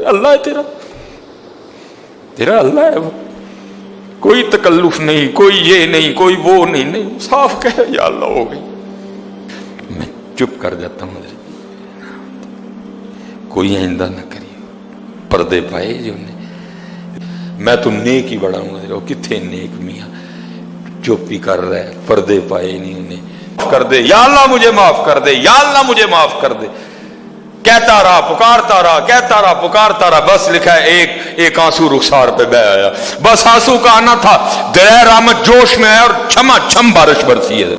اللہ ہے تیرا اللہ ہے وہ، کوئی تکلف نہیں، کوئی یہ نہیں، کوئی وہ نہیں، صاف کہے یا اللہ ہو گئی۔ میں چپ کر جاتا ہوں، کوئی آئندہ نہ کریے، پردے پائے جو نے، میں تو نیک ہی بڑا ہوں، کتنے نیک میاں، چپ ہی کر رہا ہے، پردے پائے نہیں انہیں، کر دے یا اللہ مجھے معاف کر دے، یا اللہ مجھے معاف کر دے، کہتا رہا پکارتا رہا، کہتا رہا پکارتا رہا، بس لکھا ہے ایک آنسو رخسار پہ بہ آیا، بس آنسو کا آنا تھا، درہ رحمت جوش میں ہے اور چھما چھم بارش برسی ہے۔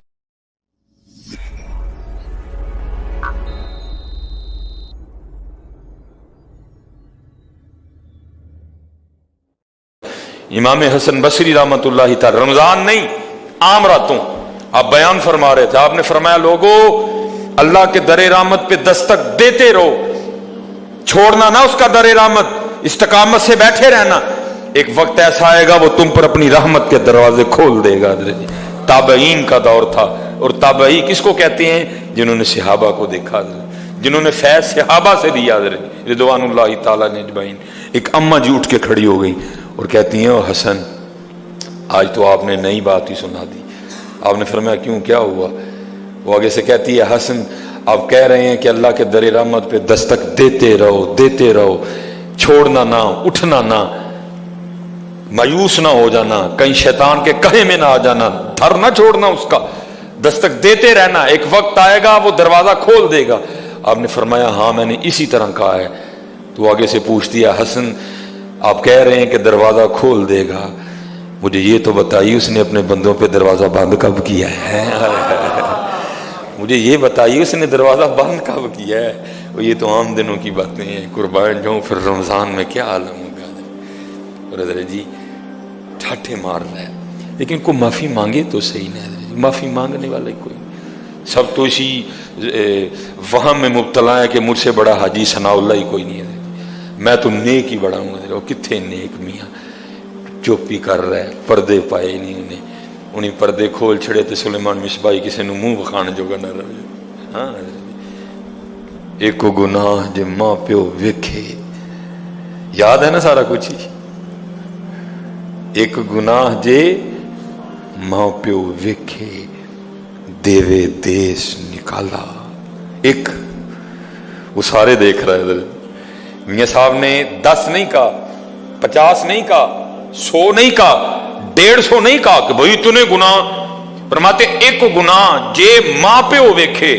امام حسن بصری رحمت اللہ تعالی، رمضان نہیں عام راتوں آپ بیان فرما رہے تھے، آپ نے فرمایا لوگوں اللہ کے در رحمت پہ دستک دیتے رہو، چھوڑنا نہ اس کا در رحمت، استقامت سے بیٹھے رہنا، ایک وقت ایسا آئے گا وہ تم پر اپنی رحمت کے دروازے کھول دے گا۔ تابعین کا دور تھا، اور تابعی کس کو کہتے ہیں؟ جنہوں نے صحابہ کو دیکھا، جنہوں نے فیض صحابہ سے لیا رضوان اللہ تعالیٰ اجمعین۔ ایک اماں جی اٹھ کے کھڑی ہو گئی اور کہتی ہیں او حسن آج تو آپ نے نئی بات ہی سنا دی۔ آپ نے فرمایا کیوں، کیا ہوا؟ وہ آگے سے کہتی ہے حسن آپ کہہ رہے ہیں کہ اللہ کے در رحمت پہ دستک دیتے رہو، چھوڑنا نہ، اٹھنا نہ، مایوس نہ ہو جانا، کہیں شیطان کے کہے میں نہ آ جانا، دھر نہ چھوڑنا اس کا، دستک دیتے رہنا، ایک وقت آئے گا وہ دروازہ کھول دے گا۔ آپ نے فرمایا ہاں میں نے اسی طرح کہا ہے۔ تو آگے سے پوچھتی ہے حسن آپ کہہ رہے ہیں کہ دروازہ کھول دے گا، مجھے یہ تو بتائیے اس نے اپنے بندوں پہ دروازہ بند کب کیا ہے؟ مجھے یہ بتائیے اس نے دروازہ بند کب کیا ہے؟ وہ یہ تو عام دنوں کی باتیں ہیں، قربان جاؤں پھر رمضان میں کیا عالم ہوگا۔ اور حضرت جی ٹھاٹھے مار رہا ہے، لیکن کوئی معافی مانگے تو صحیح نہ حضرت جی، معافی مانگنے والا کوئی نہیں، سب تو اسی وہم میں مبتلا ہے کہ مجھ سے بڑا حاجی ثناء اللہ ہی کوئی نہیں ہے، میں تو نیک ہی بڑا ہوں حضرت، وہ کتنے نیک میاں، چپ ہی کر رہا ہے، پردے پائے نہیں انہیں پردے کھول چھڑے تو سلیمان مصباحی کسی نے منہ بخان جو نہ رہے۔ ہاں ایک گناہ جے ماں پیو ویکھے، یاد ہے نا سارا کچھ ہی، ایک گناہ جے ماں پیو ویکھے دیوے دیس نکالا، ایک وہ سارے دیکھ رہے حضرت، میاں صاحب نے 10 نہیں کہا، 50 نہیں کہا، 100 نہیں کہا، 150 نہیں کہا کہ بھئی تو نے گناہ، فرماتے ایک گناہ جے ماں پہ ہو ویکھے۔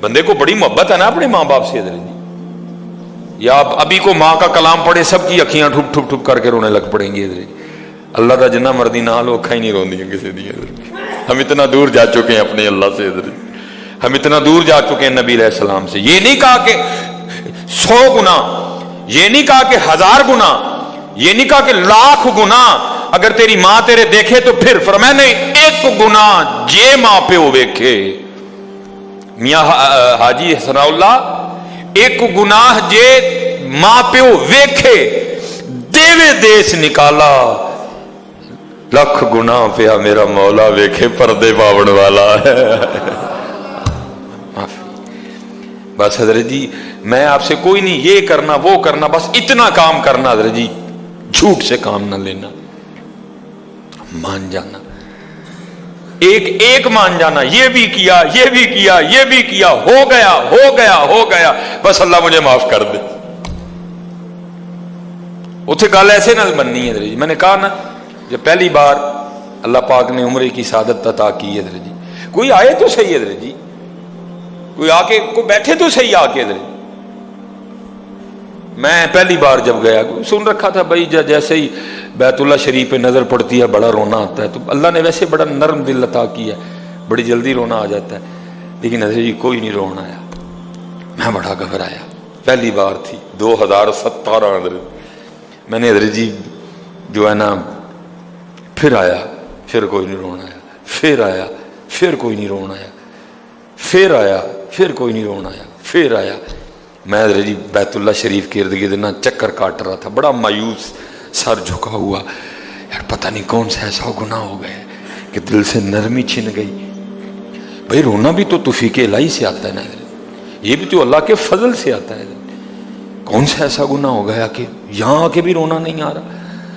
بندے کو بڑی محبت ہے نا اپنے ماں باپ سے حضرت جی، یا آپ ابھی کو ماں کا کلام پڑھے سب کی اکھیاں ٹھپ ٹھپ ٹھپ کر کے رونے لگ پڑیں گی حضرت، اللہ کا جنہ مردی نہ لو اکھاں ہی نہیں روندی ہیں کسی دی حضرت۔ ہم اتنا دور جا چکے ہیں اپنے اللہ سے حضرت، ہم اتنا دور جا چکے ہیں نبی علیہ السلام سے۔ یہ نہیں کہا کہ 100 گناہ، یہ نہیں کہا کہ 1000 گناہ، یہ نہیں کہا کہ 1,00,000 گناہ اگر تیری ماں تیرے دیکھے تو پھر، فرمایا نہیں ایک گناہ جے ماں پہ ہو ویکھے۔ میاں حاجی ثناء اللہ ایک گناہ جے ماں پہ ہو ویکھے دیوے دیس نکالا، لکھ گناہ پہ میرا مولا ویکھے پردے پاون والا ہے۔ بس حضرت جی میں آپ سے کوئی نہیں یہ کرنا وہ کرنا، بس اتنا کام کرنا حضرت جی، جھوٹ سے کام نہ لینا، مان جانا، ایک مان جانا، یہ بھی کیا یہ بھی کیا یہ بھی کیا، ہو گیا بس اللہ مجھے معاف کر دے۔ اتنے گل ایسے نہ بننی ہے حضرت جی، میں نے کہا نا جب پہلی بار اللہ پاک نے عمرے کی سعادت عطا کی حضرت جی، کوئی آئے تو صحیح حضرت جی، کوئی آ کے کوئی بیٹھے تو صحیح آ کے حضرت۔ میں پہلی بار جب گیا سن رکھا تھا بھائی جیسے ہی بیت اللہ شریف پہ نظر پڑتی ہے بڑا رونا آتا ہے، تو اللہ نے ویسے بڑا نرم دل عطا کیا ہے، بڑی جلدی رونا آ جاتا ہے، لیکن حضرت جی کوئی نہیں رونا آیا، میں بڑا گھبرایا، پہلی بار تھی 2017 حضرت، میں نے حضرت جی جو ہے نا پھر آیا، پھر کوئی نہیں رونا آیا، پھر آیا، پھر کوئی نہیں رونا آیا، پھر آیا، پھر کوئی نہیں رونا آیا، پھر آیا۔ میں حضرت جی بیت اللہ شریف کے ارد گرد نہ چکر کاٹ رہا تھا، بڑا مایوس، سر جھکا ہوا، یار پتہ نہیں کون سا ایسا گناہ ہو گیا کہ دل سے نرمی چھن گئی۔ بھائی رونا بھی تو توفیق الہی سے آتا ہے نا حضرت، یہ بھی تو اللہ کے فضل سے آتا ہے حضرت، کون سا ایسا گناہ ہو گیا کہ یہاں آ کے بھی رونا نہیں آ رہا؟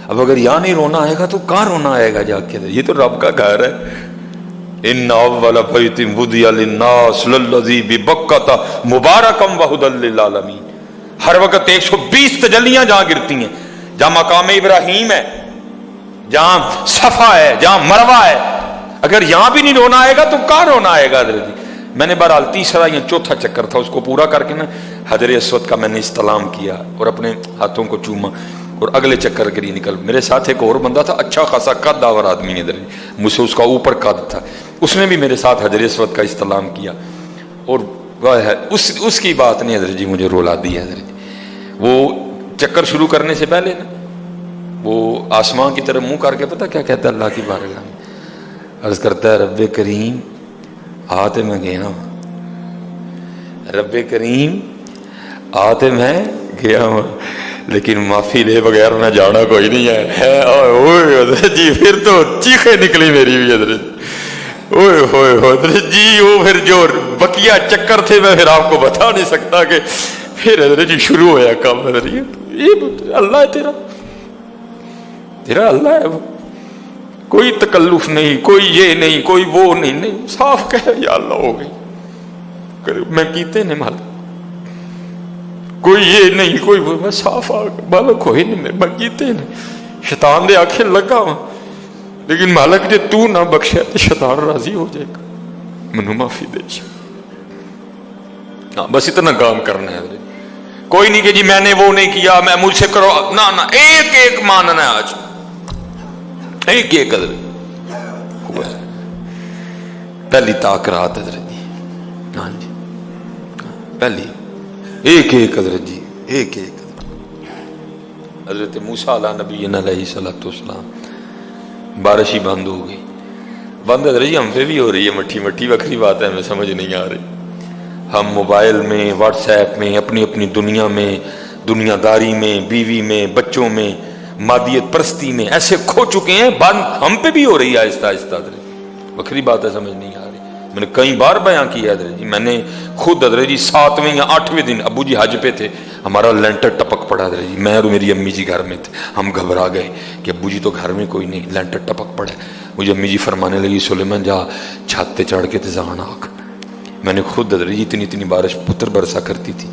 اب اگر یہاں نہیں رونا آئے گا تو کہاں رونا آئے گا جا کے؟ یہ تو رب کا گھر ہے. ان اول بیت وضع للناس للذی ببکۃ مبارکا وہدی للعالمین. ہر وقت 120 تجلیاں جہاں گرتی ہیں، جہاں مقام ابراہیم ہے، جہاں صفا ہے، جہاں مروہ ہے. اگر یہاں بھی نہیں رونا آئے گا تو کہاں رونا آئے گا؟ حضرت جی میں نے بہرحال تیسرا یا چوتھا چکر تھا، اس کو پورا کر کے نا حجر اسود کا میں نے استلام کیا اور اپنے ہاتھوں کو چوما، اور اگلے چکر کے لیے نکل. میرے ساتھ ایک اور بندہ تھا، اچھا خاصا قد داور آدمی ہے، مجھ سے اس کا اوپر قد تھا، اس نے بھی میرے ساتھ حجر اسود کا استلام کیا. اور اس کی بات نہیں حضرت جی مجھے رولا دی ہے. حضرت جی وہ چکر شروع کرنے سے پہلے نا وہ آسمان کی طرف منہ کر کے پتہ کیا کہتا ہے اللہ کی بارگاہ میں؟ عرض کرتا ہے رب کریم آتے میں گیا ہوں، رب کریم آتے میں گیا ہوں، لیکن معافی لے بغیر نہ جانا کوئی نہیں ہے. حضرت جی پھر تو چیخیں نکلی میری بھی حضرت. اوئے ہوئے حضرت جی وہ پھر جو بقیہ چکر تھے میں پھر آپ کو بتا نہیں سکتا کہ پھر حضرت جی شروع ہویا کام. حضرت یہ اللہ ہے تیرا اللہ ہے، وہ کوئی تکلف نہیں، کوئی یہ نہیں، کوئی وہ نہیں، صاف کہے یا اللہ ہو گئی میں کیتے نے مالک، کوئی یہ نہیں کوئی وہ، میں صاف مالک ہوئی نہیں میں کیتے نہیں. شیطان دے آنکھیں لگا ہوں، لیکن مالک جے تو نہ بخشے تو شیطان راضی ہو جائے گا، منو معافی دے. بس اتنا کام کرنا ہے. کوئی نہیں کہ جی میں نے وہ نہیں کیا، میں مجھ سے کرو، نہ ایک ایک ماننا ہے آج، ایک ایک قدر پہلی تاکرات حضرت جی. ہاں جی پہلی ایک ایک حضرت جی ایک ایک. حضرت موسیٰ علیہ نبی علیہ الصلوۃ والسلام بارش ہی بند ہو گئی. بند حضرت جی ہم پہ بھی ہو رہی ہے مٹھی مٹھی، وکری بات ہے، ہمیں سمجھ نہیں آ رہی. ہم موبائل میں، واٹس ایپ میں، اپنی اپنی دنیا میں، دنیا داری میں، بیوی میں، بچوں میں، مادیت پرستی میں ایسے کھو چکے ہیں. بند ہم پہ بھی ہو رہی ہے آہستہ آہستہ. وکری بات ہے، سمجھ نہیں آ رہی. میں نے کئی بار بیان کیا حضرت جی، میں نے خود حضرت جی 7ویں یا 8ویں دن ابو جی حج پہ تھے، ہمارا لینٹر ٹپک پڑا حضرت جی، میں اور میری امی جی گھر میں تھے. ہم گھبرا گئے کہ ابو جی تو گھر میں کوئی نہیں، لینٹر ٹپک پڑا. مجھے امی جی فرمانے لگی سلیمان جا چھت پہ چڑھ کے تزان آکھ. میں نے خود حضرت جی اتنی بارش پتر برسا کرتی تھی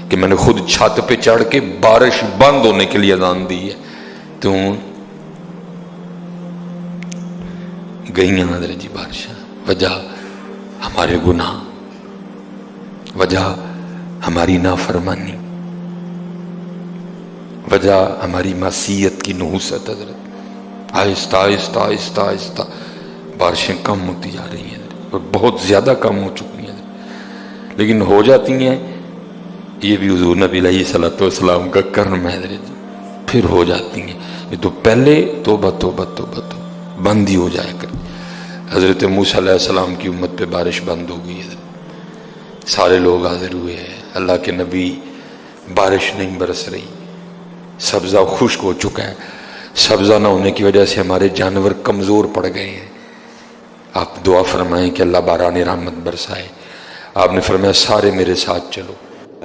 کہ میں نے خود چھت پہ چڑھ کے بارش بند ہونے کے لیے اذان دی ہے. تو گئی ہیں حضرت جی بارشاں. وجہ ہمارے گناہ، وجہ ہماری نافرمانی، وجہ ہماری معصیت کی نحوست. حضرت آہستہ آہستہ آہستہ آہستہ بارشیں کم ہوتی جا رہی ہیں اور بہت زیادہ کم ہو چکی ہیں، لیکن ہو جاتی ہیں. یہ بھی حضور نبی علیہ الصلوۃ والسلام کا کرم ہے حضرت جی، پھر ہو جاتی ہیں. یہ تو پہلے توبہ توبہ توبہ توبہ بند ہی ہو جائے کر. حضرت موسیٰ علیہ السلام کی امت پہ بارش بند ہو گئی ہے، سارے لوگ حاضر ہوئے ہیں. اللہ کے نبی بارش نہیں برس رہی، سبزہ خشک ہو چکا ہے. سبزہ نہ ہونے کی وجہ سے ہمارے جانور کمزور پڑ گئے ہیں. آپ دعا فرمائیں کہ اللہ باران رحمت برسائے. آپ نے فرمایا سارے میرے ساتھ چلو.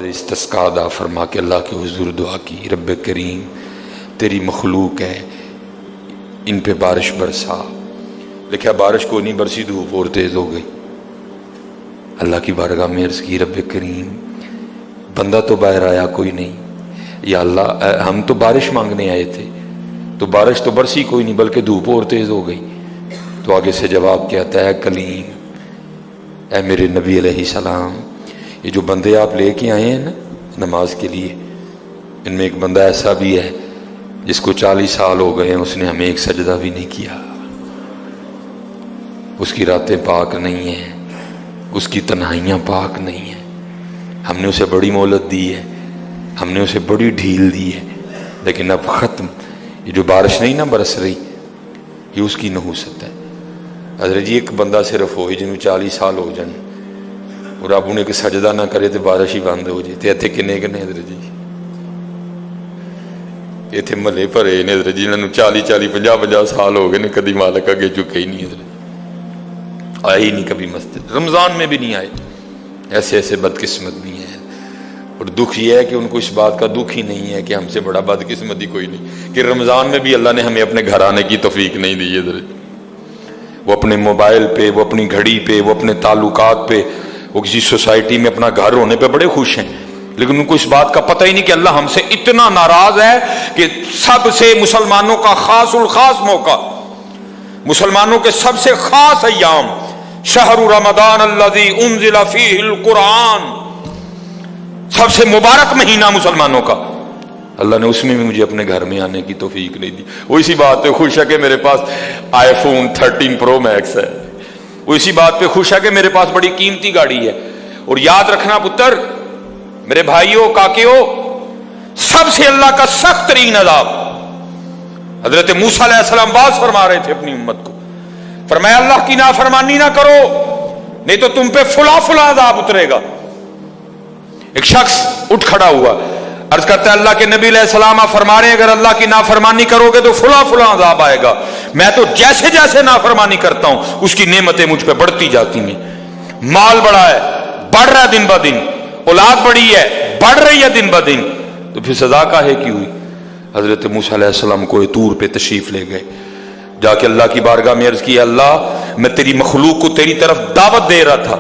استسقاء ادا فرما کے اللہ کے حضور دعا کی، رب کریم تیری مخلوق ہے، ان پہ بارش برسا. لکھا بارش کو نہیں برسی، دھوپ اور تیز ہو گئی. اللہ کی بارگاہ میں عرض کی رب کریم بندہ تو باہر آیا کوئی نہیں، یا اللہ ہم تو بارش مانگنے آئے تھے، تو بارش تو برسی کوئی نہیں بلکہ دھوپ اور تیز ہو گئی. تو آگے سے جواب کیا تھا، اے کلیم، اے میرے نبی علیہ السلام، یہ جو بندے آپ لے کے آئے ہیں نا نماز کے لیے، ان میں ایک بندہ ایسا بھی ہے جس کو 40 سال ہو گئے ہیں، اس نے ہمیں ایک سجدہ بھی نہیں کیا. اس کی راتیں پاک نہیں ہیں، اس کی تنہائیاں پاک نہیں ہیں. ہم نے اسے بڑی مہلت دی ہے، ہم نے اسے بڑی ڈھیل دی ہے، لیکن اب ختم. یہ جو بارش نہیں نہ برس رہی، یہ اس کی نحوست ہے. حضرت جی ایک بندہ صرف ہوئی جنہوں 40 سال ہو جائیں اور اب انہیں کہ سجدہ نہ کرے تو بارش ہی بند ہو جائے. تے کنے کنے حضرت جی اتنے محلے بھرے نے حضرت جی، انہوں نے 40 50 سال ہو گئے نے، کدی مالک اگے چکے ہی نہیں. حضرت آئے ہی نہیں کبھی مسجد، رمضان میں بھی نہیں آئے. ایسے ایسے بدقسمت بھی ہیں. اور دکھ یہ ہے کہ ان کو اس بات کا دکھ ہی نہیں ہے کہ ہم سے بڑا بدقسمتی کوئی نہیں کہ رمضان میں بھی اللہ نے ہمیں اپنے گھر آنے کی توفیق نہیں دی ہے. وہ اپنے موبائل پہ، وہ اپنی گھڑی پہ، وہ اپنے تعلقات پہ، وہ کسی سوسائٹی میں اپنا گھر ہونے پہ بڑے خوش ہیں، لیکن ان کو اس بات کا پتہ ہی نہیں کہ اللہ ہم سے اتنا ناراض ہے کہ سب سے مسلمانوں کا خاص الخاص موقع، مسلمانوں کے سب سے خاص ایام، شہر رمضان الذی انزل فیہ القرآن، سب سے مبارک مہینہ مسلمانوں کا، اللہ نے اس میں بھی مجھے اپنے گھر میں آنے کی توفیق نہیں دی. وہ اسی بات پہ خوش ہے کہ میرے پاس آئی فون 13 پرو میکس ہے، وہ اسی بات پہ خوش ہے کہ میرے پاس بڑی قیمتی گاڑی ہے. اور یاد رکھنا پتر، میرے بھائیوں، کاکیوں، سب سے اللہ کا سخت ترین عذاب، حضرت موسیٰ علیہ السلام باز فرما رہے تھے اپنی امت کو، فرمایا اللہ کی نافرمانی نہ کرو نہیں تو تم پہ فلاں فلاں عذاب اترے گا. ایک شخص اٹھ کھڑا ہوا، عرض کرتا ہے اللہ کے نبی علیہ السلام آپ فرما رہے ہیں اگر اللہ کی نافرمانی کرو گے تو فلاں فلاں عذاب آئے گا. میں تو جیسے جیسے نافرمانی کرتا ہوں اس کی نعمتیں مجھ پہ بڑھتی جاتی ہیں، مال بڑا ہے، بڑھ رہا ہے دن بہ دن، اولاد بڑی ہے، بڑھ رہی ہے دن بہ دن، تو پھر سزا کاہے کی ہوئی؟ حضرت موسیٰ علیہ السلام کوہ طور پہ تشریف لے گئے، جا کے اللہ کی بارگاہ میں عرض کیا اللہ میں تیری مخلوق کو تیری طرف دعوت دے رہا تھا،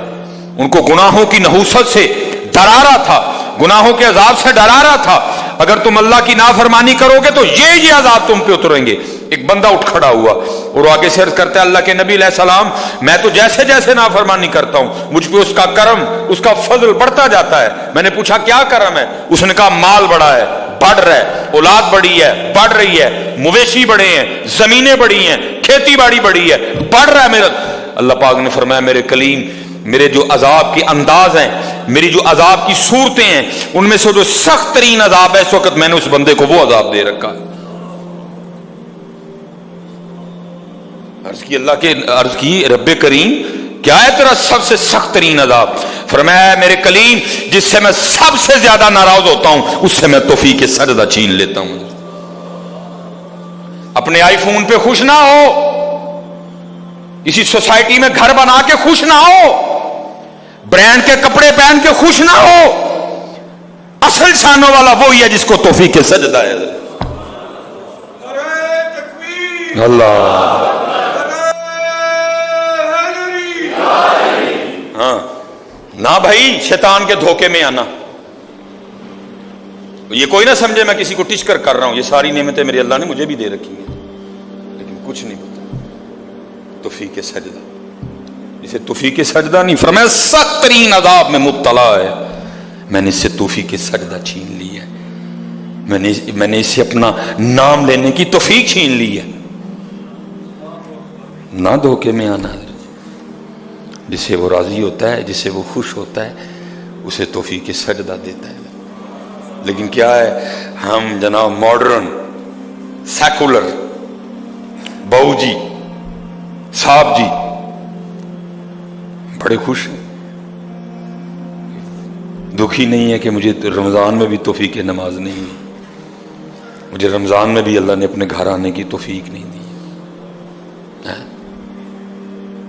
ان کو گناہوں کی نحوست سے ڈرا رہا تھا، گناہوں کے عذاب سے ڈرا رہا تھا، اگر تم اللہ کی نافرمانی کرو گے تو یہ عذاب تم پہ اتریں گے. ایک بندہ اٹھ کھڑا ہوا اور وہ آگے سے عرض کرتا ہے اللہ کے نبی علیہ السلام میں تو جیسے جیسے نافرمانی کرتا ہوں مجھ پہ اس کا کرم، اس کا فضل بڑھتا جاتا ہے. میں نے پوچھا کیا کرم ہے؟ اس نے کہا مال بڑا ہے، بڑھ رہا ہے، اولاد بڑی ہے، بڑھ رہی ہے، مویشی بڑے ہیں، زمینیں بڑی ہیں، کھیتی باڑی بڑی ہے، بڑھ رہا ہے میرا. اللہ پاک نے فرمایا میرے کلیم، میرے جو عذاب کے انداز ہیں، میری جو عذاب کی صورتیں ہیں، ان میں سے جو سخت ترین عذاب ہے اس وقت میں نے اس بندے کو وہ عذاب دے رکھا ہے. عرض کی رب کریم کیا ہے تیرا سب سے سخت ترین عذاب؟ فرمایا میرے کلیم جس سے میں سب سے زیادہ ناراض ہوتا ہوں اس سے میں توفیق سجدہ چھین لیتا ہوں. اپنے آئی فون پہ خوش نہ ہو، کسی سوسائٹی میں گھر بنا کے خوش نہ ہو، برانڈ کے کپڑے پہن کے خوش نہ ہو، اصل شانوں والا وہی ہے جس کو توفیق سجدہ ہے. اللہ ہاں نہ بھائی شیطان کے دھوکے میں آنا. یہ کوئی نہ سمجھے میں کسی کو ٹچ کر رہا ہوں، یہ ساری نعمتیں میرے اللہ نے مجھے بھی دے رکھی ہیں، لیکن کچھ نہیں پتا توفیق سجدہ، اسے توفیق سجدہ نہیں فرمایا سخت ترین عذاب میں مبتلا ہے، میں نے اس سے توفیق سجدہ چھین لی ہے، میں نے اسے اپنا نام لینے کی توفیق چھین لی ہے. نہ دھوکے میں آنا، جسے وہ راضی ہوتا ہے، جسے وہ خوش ہوتا ہے اسے توفیق سجدہ دیتا ہے. لیکن کیا ہے ہم جناب ماڈرن سیکولر بہو جی صاحب جی بڑے خوش ہیں، دکھی نہیں ہے کہ مجھے رمضان میں بھی توفیق نماز نہیں ہوئی، مجھے رمضان میں بھی اللہ نے اپنے گھر آنے کی توفیق نہیں دی.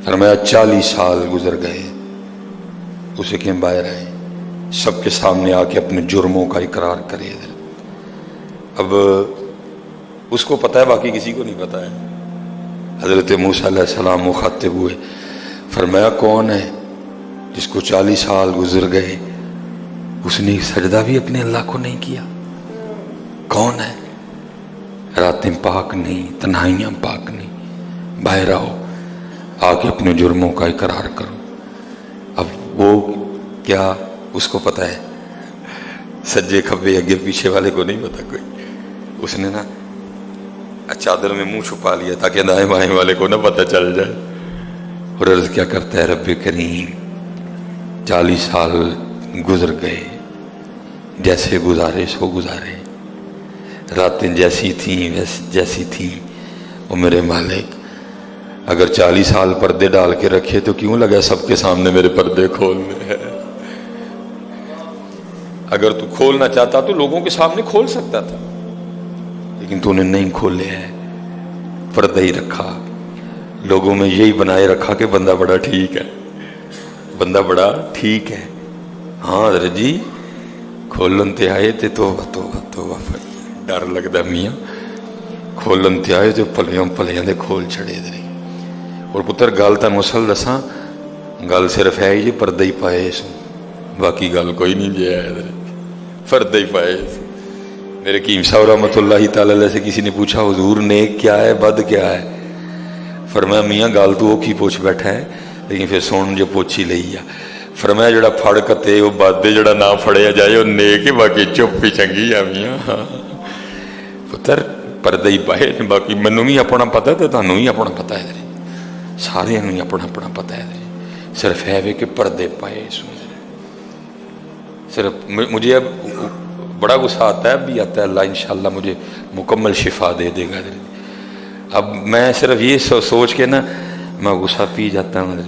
فرمایا 40 سال گزر گئے، اسے کہ باہر آئے سب کے سامنے آ کے اپنے جرموں کا اقرار کرے. اب اس کو پتا ہے، باقی کسی کو نہیں پتا ہے. حضرت موسیٰ علیہ السلام مخاطب ہوئے، فرمایا کون ہے جس کو 40 سال گزر گئے اس نے سجدہ بھی اپنے اللہ کو نہیں کیا؟ کون ہے؟ راتیں پاک نہیں، تنہائیاں پاک نہیں، باہر آؤ آ کے اپنے جرموں کا اقرار کرو. اب وہ کیا اس کو پتا ہے؟ سجے کھبے اگے پیچھے والے کو نہیں پتا کوئی. اس نے نا چادر میں منہ چھپا لیا تاکہ دائیں بائیں والے کو نہ پتہ چل جائے. اور عرض کیا کرتا ہے رب کریم 40 سال گزر گئے، جیسے گزارے سو گزارے، راتیں جیسی تھیں جیسی تھیں. وہ میرے مالک اگر 40 سال پردے ڈال کے رکھے تو کیوں لگا سب کے سامنے میرے پردے کھولنے ہیں؟ اگر تو کھولنا چاہتا تو لوگوں کے سامنے کھول سکتا تھا، لیکن تو نے نہیں کھولے ہیں، پردہ ہی رکھا. لوگوں میں یہی بنائے رکھا کہ بندہ بڑا ٹھیک ہے، بندہ بڑا ٹھیک ہے. ہاں حضرت جی کھولن تے آئے تے توبہ توبہ توبہ پڑی ڈر لگتا میاں کھولن تے آئے تے پلیاں پلیاں دے کھول چڑے دے اور پتر گل تن مسل دساں گل صرف ہے جی پردے ہی پائے سو باقی گل کوئی نہیں جی ہے پردے ہی پائے سو میرے قیم صاحب رحمۃ اللہ تعالی علیہ سے کسی نے پوچھا حضور نیک کیا ہے بد کیا ہے فرمایا میاں گل تو وہ کی پوچھ بیٹھا ہے لیکن پھر سن جو پوچھی لئی ہے فرمایا جڑا پھڑ کتے وہ بد جڑا نہ پھڑیا جائے وہ نیک ہی باقی چپ ہی چنگی ہے میاں پتر پردے ہی پائے باقی مینوں بھی اپنا پتا تو تانوں بھی اپنا پتا ہے سارے ہی اپنا اپنا پتا ہے صرف ہے کہ پردے پائے سن صرف مجھے اب بڑا غصہ آتا ہے اب بھی آتا ہے اللہ انشاءاللہ مجھے مکمل شفا دے دے گا اب میں صرف یہ سوچ کے نا میں غصہ پی جاتا ہوں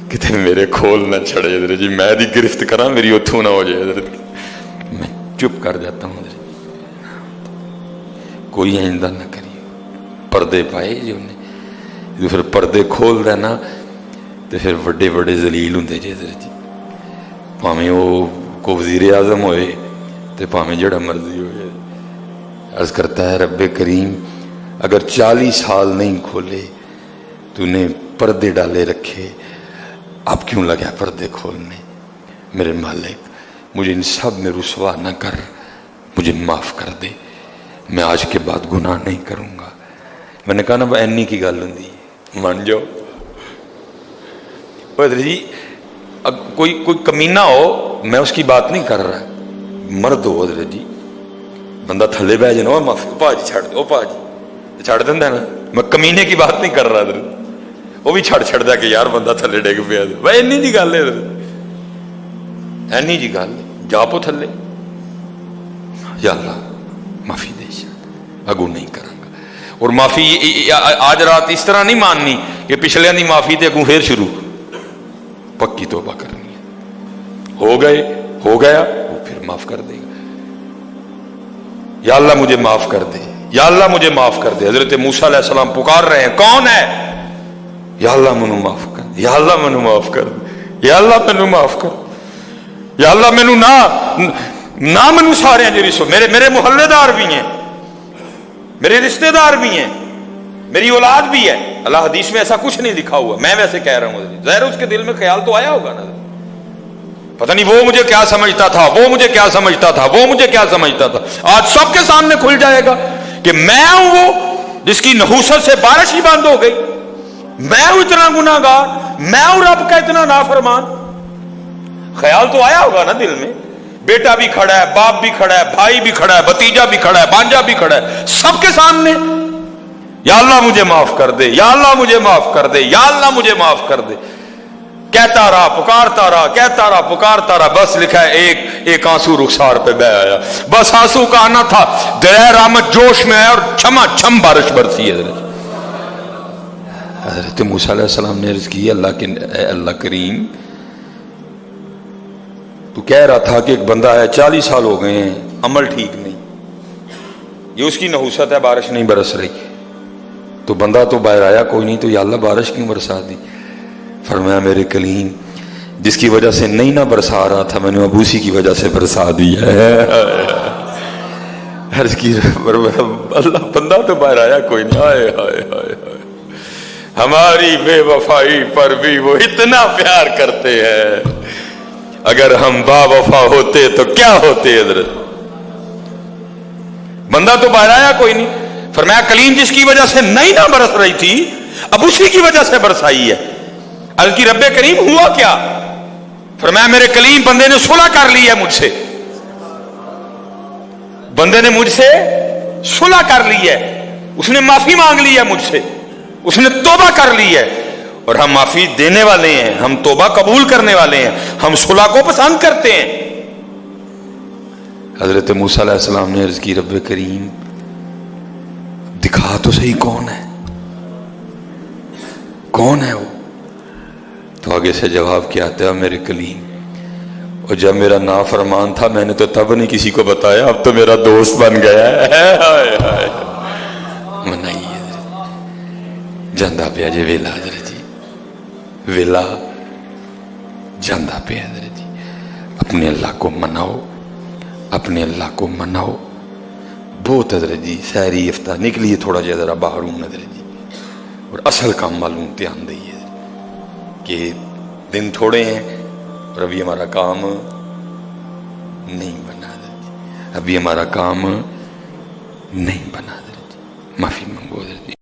کتنے میرے کھول نہ چھڑے جی میں دی گرفت کرا میری اتھوں نہ ہو جائے میں چپ کر جاتا ہوں کوئی آئندہ نہ کری پردے پائے جی انہیں پھر پردے کھول دینا تو پھر بڑے بڑے ذلیل ہوں جی پاویں وہ کو وزیر اعظم ہوئے تو پاویں جڑا مرضی ہوئے عرض کرتا ہے رب کریم اگر 40 سال نہیں کھولے تو نے پردے ڈالے رکھے اب کیوں لگا پردے کھولنے میرے مالک مجھے ان سب میں رسوا نہ کر مجھے معاف کر دے میں آج کے بعد گناہ نہیں کروں گا میں نے کہا نا اینی کی گل ہوں مان جاؤ جی کوئی کمینہ ہو میں اس کی بات نہیں کر رہا مرد ہو حضرت جی بندہ تھلے بہ جانا معافی پا جی چھڑ دو پا جی چھڑ دینا نا میں کمینے کی بات نہیں کر رہا حضرت وہ بھی چھڑ دیا کہ یار بندہ تھلے ڈگ پیا بھائی اینی جی گل ہے حضرت اینی جی گل جا پو تھلے یا اللہ معافی دے اگو نہیں کروں گا اور معافی آج رات اس طرح نہیں ماننی کہ پچھلے دی معافی تے اگوں پھر شروع پکی توبہ کرنی ہے ہو گیا وہ پھر معاف کر دے گا یا اللہ مجھے معاف کر دے یا اللہ مجھے معاف کر دے حضرت موسیٰ علیہ السلام پکار رہے ہیں کون ہے یا اللہ مینوں معاف کر دے یا اللہ مینوں معاف کر دے یا اللہ مینوں معاف کر دے یا اللہ مینوں نہ مینوں سارے ہیں جی میرے محلے دار بھی ہیں میرے رشتہ دار بھی ہیں میری اولاد بھی ہے اللہ حدیث میں ایسا کچھ نہیں لکھا ہوا میں ویسے کہہ رہا ہوں ظاہر اس کے دل میں خیال تو آیا ہوگا نا پتہ نہیں وہ مجھے کیا سمجھتا تھا وہ مجھے کیا سمجھتا تھا وہ مجھے کیا سمجھتا تھا آج سب کے سامنے کھل جائے گا کہ میں ہوں وہ جس کی نحوست سے بارش ہی بند ہو گئی میں ہوں اتنا گناہ گار میں ہوں رب کا اتنا نافرمان خیال تو آیا ہوگا نا دل میں بیٹا بھی کھڑا ہے باپ بھی کھڑا ہے بھائی بھی کھڑا ہے بھتیجا بھی کھڑا ہے بانجا بھی کھڑا ہے سب کے سامنے یا اللہ مجھے معاف کر دے یا اللہ مجھے معاف کر دے یا اللہ مجھے معاف کر دے کہتا رہا پکارتا رہا کہتا رہا پکارتا رہا بس لکھا ہے ایک آنسو رخسار پہ بہ آیا بس آنسو کا آنا تھا دریا رحمت جوش میں آیا اور چھما چھم بارش برسی ہے حضرت موسیٰ علیہ السلام نے عرض کی اللہ کریم تو کہہ رہا تھا کہ ایک بندہ ہے 40 سال ہو گئے ہیں عمل ٹھیک نہیں یہ اس کی نحوست ہے بارش نہیں برس رہی تو بندہ تو باہر آیا کوئی نہیں تو یا اللہ بارش کیوں برسا دی فرمایا میرے کلیم جس کی وجہ سے نہیں نہ برسا رہا تھا میں نے اب اسی کی وجہ سے برسا دی ہے عرض کی اللہ بندہ تو باہر آیا کوئی نہیں ہائے ہائے ہائے ہماری بے وفائی پر بھی وہ اتنا پیار کرتے ہیں اگر ہم با وفا ہوتے تو کیا ہوتے حضرت بندہ تو باہر آیا کوئی نہیں فرمایا کلیم جس کی وجہ سے نہیں نہ برس رہی تھی اب اسی کی وجہ سے برسائی ہے عرض کی رب کریم ہوا کیا فرمایا میرے کلیم بندے نے صلح کر لی ہے مجھ سے بندے نے مجھ سے صلح کر لی ہے اس نے معافی مانگ لی ہے مجھ سے اس نے توبہ کر لی ہے اور ہم معافی دینے والے ہیں ہم توبہ قبول کرنے والے ہیں ہم صلح کو پسند کرتے ہیں حضرت موسیٰ علیہ السلام نے عرض کی رب کریم دکھا تو صحیح کون ہے وہ تو آگے سے جواب کیا آتا ہے میرے کلیم اور جب میرا نافرمان تھا میں نے تو تب نہیں کسی کو بتایا اب تو میرا دوست بن گیا ہے منائیے جاندہ پہ جی ویلا حضرت جی ویلا جاندہ پہ حضرت جی اپنے اللہ کو مناؤ اپنے اللہ کو مناؤ. بہت حضرت جی سحری افطار نکلیے تھوڑا جہا ذرا باہر ہوں حضرت جی, اور اصل کام معلوم دھیان دئیے کہ دن تھوڑے ہیں اور ابھی ہمارا کام نہیں بنا حضرت جی, ابھی ہمارا کام نہیں بنا حضرت جی. معافی مانگو حضرت جی.